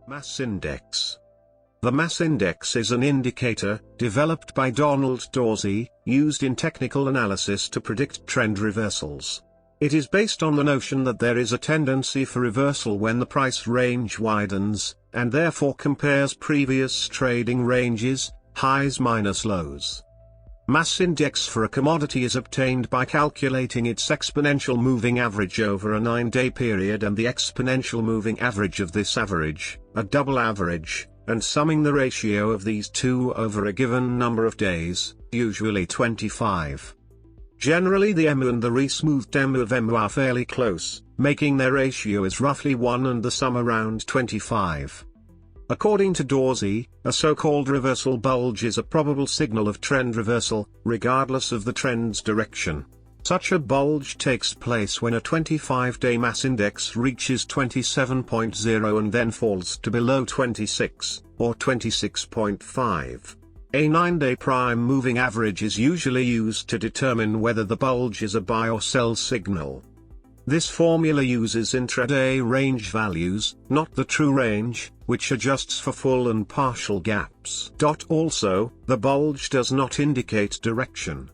Mass index. The mass index is an indicator, developed by Donald Dorsey, used in technical analysis to predict trend reversals. It is based on the notion that there is a tendency for reversal when the price range widens, and therefore compares previous trading ranges, highs minus lows. Mass index for a commodity is obtained by calculating its exponential moving average over a 9-day period and the exponential moving average of this average, a double average, and summing the ratio of these two over a given number of days, usually 25. Generally the EMU and the re-smoothed EMU of EMU are fairly close, making their ratio is roughly 1 and the sum around 25. According to Dorsey, a so-called reversal bulge is a probable signal of trend reversal, regardless of the trend's direction. Such a bulge takes place when a 25-day mass index reaches 27.0 and then falls to below 26, or 26.5. A 9-day prime moving average is usually used to determine whether the bulge is a buy or sell signal. This formula uses intraday range values, not the true range, which adjusts for full and partial gaps. Also, the bulge does not indicate direction.